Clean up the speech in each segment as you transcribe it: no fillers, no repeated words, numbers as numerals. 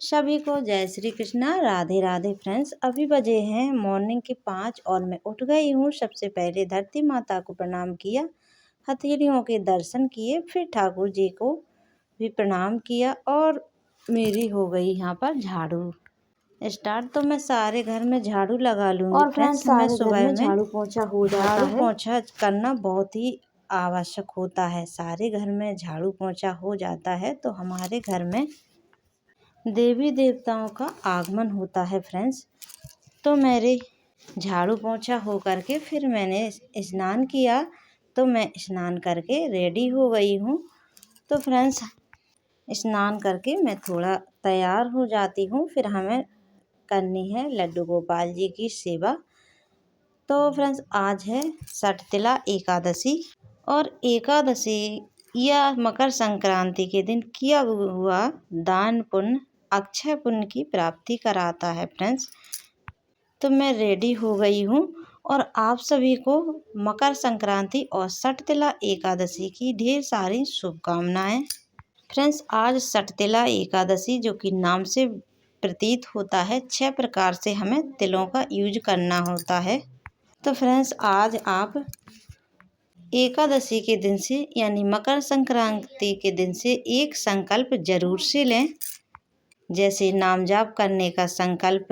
सभी को जय श्री कृष्णा, राधे राधे फ्रेंड्स। अभी बजे हैं मॉर्निंग के 5 और मैं उठ गई हूँ। सबसे पहले धरती माता को प्रणाम किया, हथेलियों के दर्शन किए, फिर ठाकुर जी को भी प्रणाम किया और मेरी हो गई यहाँ पर झाड़ू स्टार्ट। तो मैं सारे घर में झाड़ू लगा लूँगी और फ्रेंड्स हमें सारे घर सुबह में में झाड़ू पोंछा हो जाता झाड़ू है। पोंछा करना बहुत ही आवश्यक होता है। सारे घर में झाड़ू पोंछा हो जाता है तो हमारे घर में देवी देवताओं का आगमन होता है फ्रेंड्स। तो मेरे झाड़ू पोंछा हो करके फिर मैंने स्नान किया, तो मैं स्नान करके रेडी हो गई हूँ। तो फ्रेंड्स स्नान करके मैं थोड़ा तैयार हो जाती हूँ, फिर हमें करनी है लड्डू गोपाल जी की सेवा। तो फ्रेंड्स आज है सठतिला एकादशी और एकादशी या मकर संक्रांति के दिन किया हुआ दान पुण्य अक्षय पुण्य की प्राप्ति कराता है फ्रेंड्स। तो मैं रेडी हो गई हूँ और आप सभी को मकर संक्रांति और सठतिला एकादशी की ढेर सारी शुभकामनाएं। फ्रेंड्स आज सठतिला एकादशी जो कि नाम से प्रतीत होता है, 6 प्रकार से हमें तिलों का यूज करना होता है। तो फ्रेंड्स आज आप एकादशी के दिन से यानी मकर संक्रांति के दिन से एक संकल्प जरूर से लें, जैसे नाम जाप करने का संकल्प,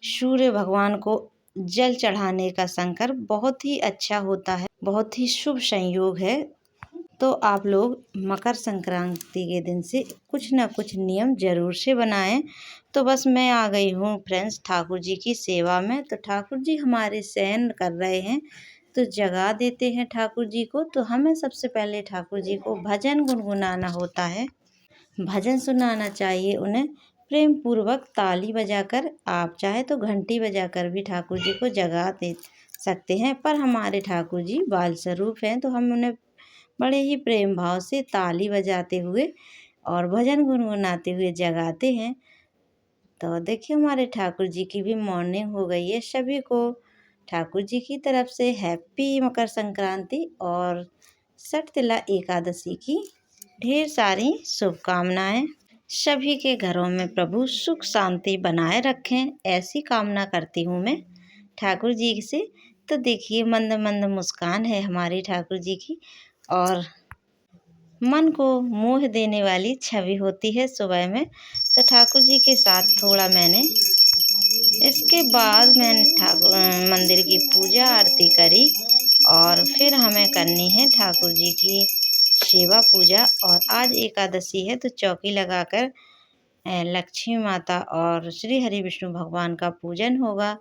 सूर्य भगवान को जल चढ़ाने का संकल्प बहुत ही अच्छा होता है, बहुत ही शुभ संयोग है। तो आप लोग मकर संक्रांति के दिन से कुछ ना कुछ नियम जरूर से बनाएं। तो बस मैं आ गई हूँ फ्रेंड्स ठाकुर जी की सेवा में। तो ठाकुर जी हमारे शयन कर रहे हैं, तो जगा देते हैं ठाकुर जी को। तो हमें सबसे पहले ठाकुर जी को भजन गुनगुनाना होता है, भजन सुनाना चाहिए उन्हें प्रेम पूर्वक। ताली बजाकर, आप चाहे तो घंटी बजाकर भी ठाकुर जी को जगा दे सकते हैं, पर हमारे ठाकुर जी बाल स्वरूप हैं तो हम उन्हें बड़े ही प्रेम भाव से ताली बजाते हुए और भजन गुनगुनाते हुए जगाते हैं। तो देखिए हमारे ठाकुर जी की भी मॉर्निंग हो गई है। सभी को ठाकुर जी की तरफ से हैप्पी मकर संक्रांति और सठतिला एकादशी की ढेर सारी शुभकामनाएं। सभी के घरों में प्रभु सुख शांति बनाए रखें, ऐसी कामना करती हूँ मैं ठाकुर जी से। तो देखिए मंद मंद मुस्कान है हमारी ठाकुर जी की और मन को मोह देने वाली छवि होती है सुबह में। तो ठाकुर जी के साथ थोड़ा मैंने इसके बाद मैंने ठाकुर मंदिर की पूजा आरती करी और फिर हमें करनी है ठाकुर जी की सेवा पूजा। और आज एकादशी है तो चौकी लगाकर लक्ष्मी माता और श्री हरि विष्णु भगवान का पूजन होगा।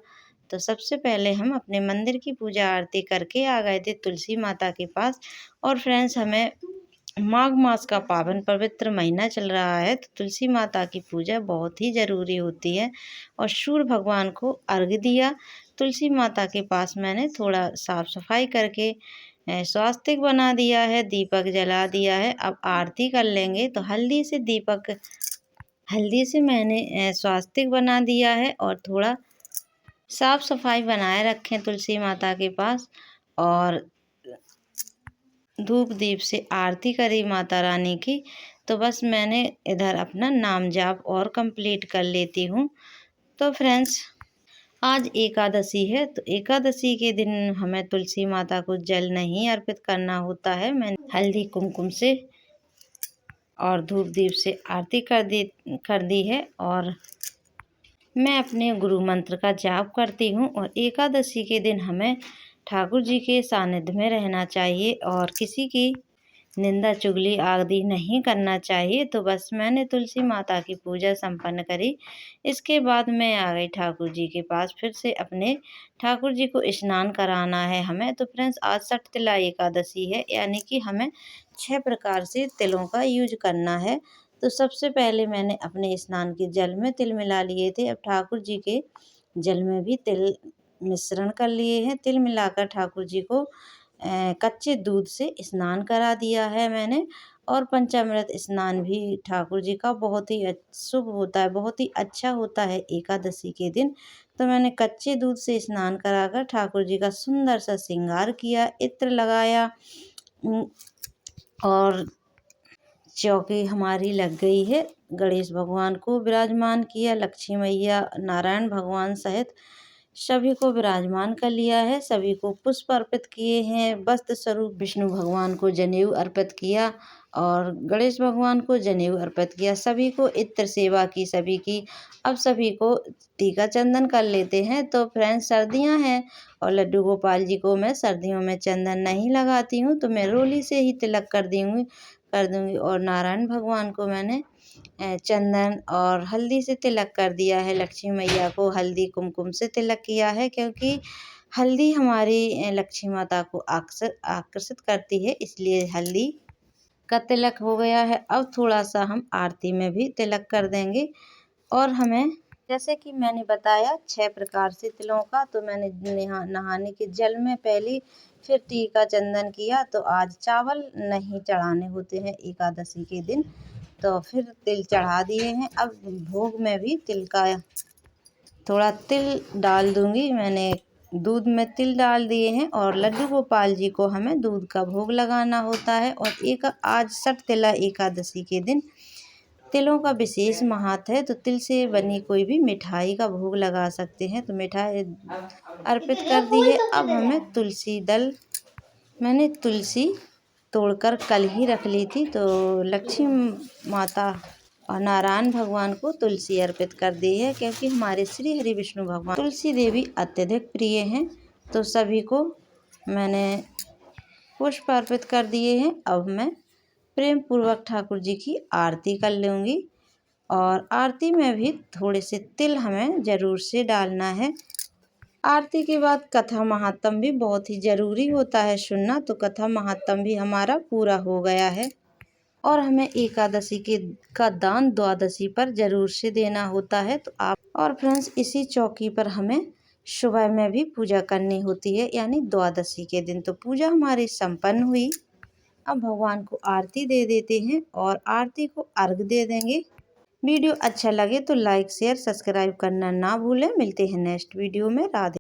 तो सबसे पहले हम अपने मंदिर की पूजा आरती करके आ गए थे तुलसी माता के पास। और फ्रेंड्स हमें माघ मास का पावन पवित्र महीना चल रहा है तो तुलसी माता की पूजा बहुत ही ज़रूरी होती है। और सूर्य भगवान को अर्घ्य दिया। तुलसी माता के पास मैंने थोड़ा साफ सफाई करके स्वास्तिक बना दिया है, दीपक जला दिया है। अब आरती कर लेंगे। तो हल्दी से मैंने स्वास्तिक बना दिया है और थोड़ा साफ सफाई बनाए रखें तुलसी माता के पास। और धूप दीप से आरती करी माता रानी की। तो बस मैंने इधर अपना नाम जाप और कंप्लीट कर लेती हूँ। तो फ्रेंड्स आज एकादशी है तो एकादशी के दिन हमें तुलसी माता को जल नहीं अर्पित करना होता है। मैंने हल्दी कुमकुम से और धूप दीप से आरती कर दी है और मैं अपने गुरु मंत्र का जाप करती हूँ। और एकादशी के दिन हमें ठाकुर जी के सानिध्य में रहना चाहिए और किसी की निंदा चुगली आदि नहीं करना चाहिए। तो बस मैंने तुलसी माता की पूजा संपन्न करी। इसके बाद मैं आ गई ठाकुर जी के पास। फिर से अपने ठाकुर जी को स्नान कराना है हमें। तो फ्रेंड्स आज सठतिला एकादशी है, यानी कि हमें 6 प्रकार से तिलों का यूज करना है। तो सबसे पहले मैंने अपने स्नान के जल में तिल मिला लिए थे। अब ठाकुर जी के जल में भी तिल मिश्रण कर लिए हैं। तिल मिलाकर ठाकुर जी को कच्चे दूध से स्नान करा दिया है मैंने। और पंचामृत स्नान भी ठाकुर जी का बहुत ही शुभ होता है, बहुत ही अच्छा होता है एकादशी के दिन। तो मैंने कच्चे दूध से स्नान कराकर ठाकुर जी का सुंदर सा श्रृंगार किया, इत्र लगाया और चौकी हमारी लग गई है। गणेश भगवान को विराजमान किया, लक्ष्मी मैया, नारायण भगवान सहित सभी को विराजमान कर लिया है। सभी को पुष्प अर्पित किए हैं। वस्त्र स्वरूप विष्णु भगवान को जनेऊ अर्पित किया और गणेश भगवान को जनेऊ अर्पित किया। सभी को इत्र सेवा की सभी की। अब सभी को टीका चंदन कर लेते हैं। तो फ्रेंड्स, सर्दियां हैं और लड्डू गोपाल जी को मैं सर्दियों में चंदन नहीं लगाती हूँ, तो मैं रोली से ही तिलक कर दूंगी। और नारायण भगवान को मैंने चंदन और हल्दी से तिलक कर दिया है। लक्ष्मी मैया को हल्दी कुमकुम से तिलक किया है, क्योंकि हल्दी हमारी लक्ष्मी माता को आकर्षित करती है, इसलिए हल्दी का तिलक हो गया है। अब थोड़ा सा हम आरती में भी तिलक कर देंगे। और हमें, जैसे कि मैंने बताया, 6 प्रकार से तिलों का, तो मैंने नहाने के जल में पहले फिर टीका चंदन किया। तो आज चावल नहीं चढ़ाने होते हैं एकादशी के दिन, तो फिर तिल चढ़ा दिए हैं। अब भोग में भी तिल का थोड़ा तिल डाल दूंगी। मैंने दूध में तिल डाल दिए हैं और लड्डू गोपाल जी को हमें दूध का भोग लगाना होता है। और आज सठ तिला एकादशी के दिन तिलों का विशेष महत्व है, तो तिल से बनी कोई भी मिठाई का भोग लगा सकते हैं। तो मिठाई अर्पित कर दी है। अब हमें मैंने तुलसी तोड़कर कल ही रख ली थी, तो लक्ष्मी माता और नारायण भगवान को तुलसी अर्पित कर दी है, क्योंकि हमारे श्री हरि विष्णु भगवान तुलसी देवी अत्यधिक प्रिय हैं। तो सभी को मैंने पुष्प अर्पित कर दिए हैं। अब मैं प्रेम पूर्वक ठाकुर जी की आरती कर लूँगी। और आरती में भी थोड़े से तिल हमें ज़रूर से डालना है। आरती के बाद कथा महात्म भी बहुत ही ज़रूरी होता है सुनना, तो कथा महात्म भी हमारा पूरा हो गया है। और हमें एकादशी का दान द्वादशी पर ज़रूर से देना होता है। तो आप, और फ्रेंड्स, इसी चौकी पर हमें सुबह में भी पूजा करनी होती है, यानी द्वादशी के दिन। तो पूजा हमारी संपन्न हुई। अब भगवान को आरती दे देते हैं और आरती को अर्घ दे देंगे। वीडियो अच्छा लगे तो लाइक शेयर सब्सक्राइब करना ना भूलें। मिलते हैं नेक्स्ट वीडियो में। राधे।